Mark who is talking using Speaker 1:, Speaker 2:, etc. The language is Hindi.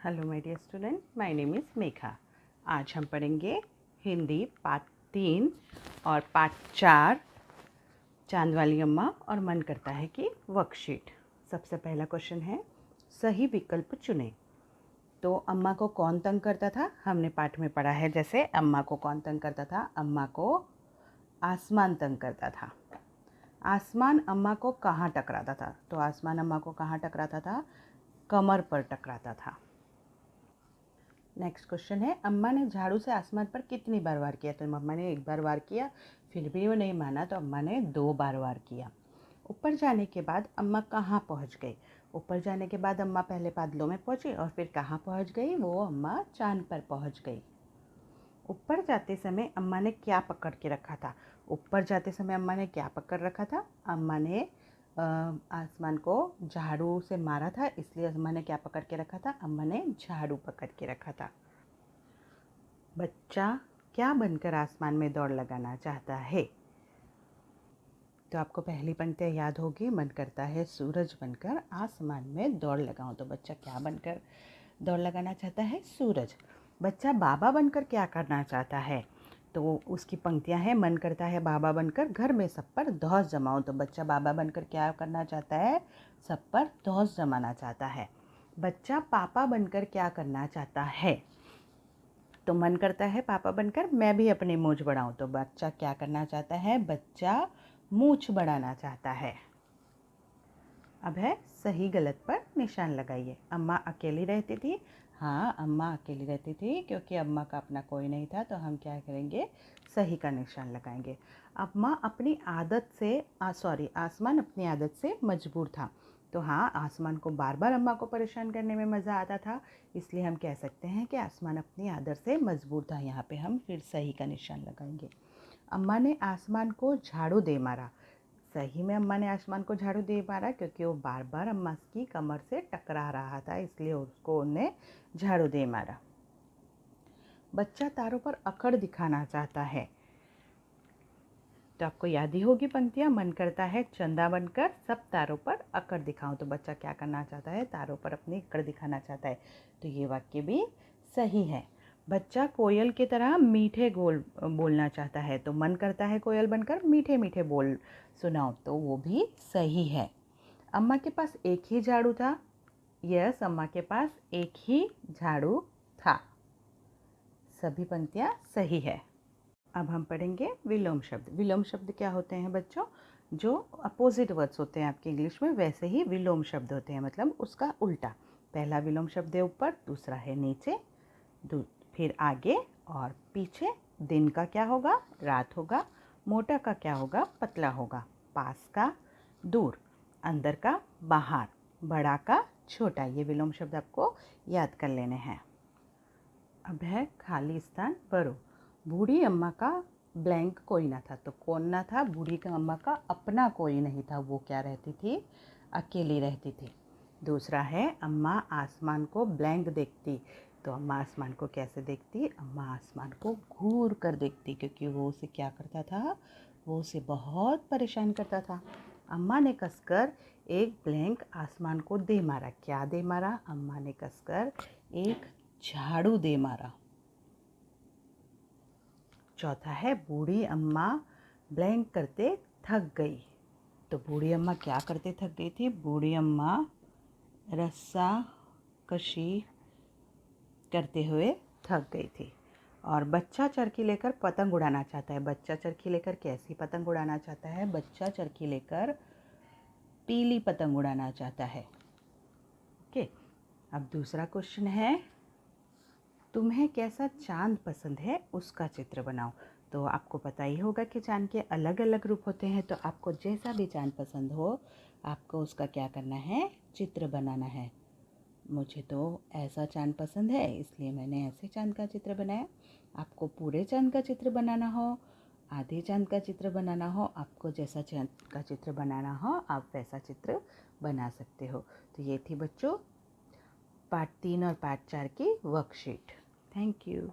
Speaker 1: Hello my dear student, my name is Megha. आज हम पढ़ेंगे हिंदी पार्ट 3 और पार्ट 4 चांद वाली अम्मा और मन करता है कि वर्कशीट। सबसे पहला क्वेश्चन है, सही विकल्प चुनें। तो अम्मा को कौन तंग करता था? हमने पाठ में पढ़ा है। जैसे अम्मा को कौन तंग करता था? अम्मा को आसमान तंग करता था। आसमान अम्मा को कहाँ टकराता था? तो आसमान अम्मा को कहाँ टकराता था? कमर पर टकराता था। नेक्स्ट क्वेश्चन है, अम्मा ने झाड़ू से आसमान पर कितनी बार वार किया? तो अम्मा ने एक बार वार किया, फिर भी वो नहीं माना तो अम्मा ने 2 बार वार किया। ऊपर जाने के बाद अम्मा कहाँ पहुँच गई? ऊपर जाने के बाद अम्मा पहले बादलों में पहुँची और फिर कहाँ पहुँच गई? वो अम्मा चांद पर पहुँच गई। ऊपर जाते समय अम्मा ने क्या पकड़ के रखा था? ऊपर जाते समय अम्मा ने क्या पकड़ रखा था? अम्मा ने आसमान को झाड़ू से मारा था, इसलिए अम्मा ने क्या पकड़ के रखा था? अम्मा ने झाड़ू पकड़ के रखा था। बच्चा क्या बनकर आसमान में दौड़ लगाना चाहता है? तो आपको पहली पंक्ति याद होगी, मन करता है सूरज बनकर आसमान में दौड़ लगाऊं। तो बच्चा क्या बनकर दौड़ लगाना चाहता है? सूरज। बच्चा बाबा बनकर क्या करना चाहता है? तो उसकी पंक्तियां हैं, मन करता है बाबा बनकर घर में सब पर धौंस जमाऊं। तो बच्चा बाबा बनकर क्या करना चाहता है? सब पर धौंस जमाना चाहता है। बच्चा पापा बनकर क्या करना चाहता है? तो मन करता है पापा बनकर मैं भी अपनी मूंछ बढ़ाऊं। तो बच्चा क्या करना चाहता है? बच्चा मूंछ बढ़ाना चाहता है। अब है सही गलत पर निशान लगाइए। अम्मा अकेली रहती थी। हाँ, अम्मा अकेली रहती थी क्योंकि अम्मा का अपना कोई नहीं था। तो हम क्या करेंगे? सही का निशान लगाएंगे। अम्मा अपनी आदत से आसमान अपनी आदत से मजबूर था। तो हाँ, आसमान को बार बार अम्मा को परेशान करने में मज़ा आता था, इसलिए हम कह सकते हैं कि आसमान अपनी आदत से मजबूर था। यहाँ पे हम फिर सही का निशान लगाएंगे। अम्मा ने आसमान को झाड़ू दे मारा। सही में अम्मा ने आसमान को झाड़ू दे मारा क्योंकि वो बार बार अम्मा की कमर से टकरा रहा था, इसलिए उसको उन्हें झाड़ू दे मारा। बच्चा तारों पर अकड़ दिखाना चाहता है। तो आपको याद ही होगी पंक्तियाँ, मन करता है चंदा बनकर सब तारों पर अकड़ दिखाऊं। तो बच्चा क्या करना चाहता है? तारों पर अपनी अकड़ दिखाना चाहता है। तो ये वाक्य भी सही है। बच्चा कोयल की तरह मीठे गोल बोलना चाहता है। तो मन करता है कोयल बनकर मीठे मीठे बोल सुनाओ। तो वो भी सही है। अम्मा के पास एक ही झाड़ू था। यस, अम्मा के पास एक ही झाड़ू था। सभी पंक्तियाँ सही है। अब हम पढ़ेंगे विलोम शब्द। विलोम शब्द क्या होते हैं बच्चों? जो अपोजिट वर्ड्स होते हैं आपके इंग्लिश में, वैसे ही विलोम शब्द होते हैं, मतलब उसका उल्टा। पहला विलोम शब्द है ऊपर, दूसरा है नीचे, फिर आगे और पीछे। दिन का क्या होगा? रात होगा। मोटा का क्या होगा? पतला होगा। पास का दूर, अंदर का बाहर, बड़ा का छोटा। ये विलोम शब्द आपको याद कर लेने हैं। अब है खाली स्थान भरो। बूढ़ी अम्मा का ब्लैंक कोई ना था। तो कौन ना था? बूढ़ी का अम्मा का अपना कोई नहीं था। वो क्या रहती थी? अकेली रहती थी। दूसरा है, अम्मा आसमान को ब्लैंक देखती। तो अम्मा आसमान को कैसे देखती? अम्मा आसमान को घूर कर देखती, क्योंकि वो उसे क्या करता था? वो उसे बहुत परेशान करता था। अम्मा ने कसकर एक ब्लैंक आसमान को दे मारा। क्या दे मारा? अम्मा ने कसकर एक झाड़ू दे मारा। चौथा है, बूढ़ी अम्मा ब्लैंक करते थक गई। तो बूढ़ी अम्मा क्या करते थक गई थी? बूढ़ी अम्मा रस्सा कशी करते हुए थक गई थी। और बच्चा चरखी लेकर पतंग उड़ाना चाहता है। बच्चा चरखी लेकर कैसी पतंग उड़ाना चाहता है? बच्चा चरखी लेकर पीली पतंग उड़ाना चाहता है। ओके, अब दूसरा क्वेश्चन है, तुम्हें कैसा चांद पसंद है उसका चित्र बनाओ। तो आपको पता ही होगा कि चांद के अलग अलग रूप होते हैं। तो आपको जैसा भी चांद पसंद हो, आपको उसका क्या करना है? चित्र बनाना है। मुझे तो ऐसा चांद पसंद है, इसलिए मैंने ऐसे चांद का चित्र बनाया। आपको पूरे चांद का चित्र बनाना हो, आधे चांद का चित्र बनाना हो, आपको जैसा चांद का चित्र बनाना हो आप वैसा चित्र बना सकते हो। तो ये थी बच्चों पार्ट 3 और पार्ट 4 की वर्कशीट। Thank you.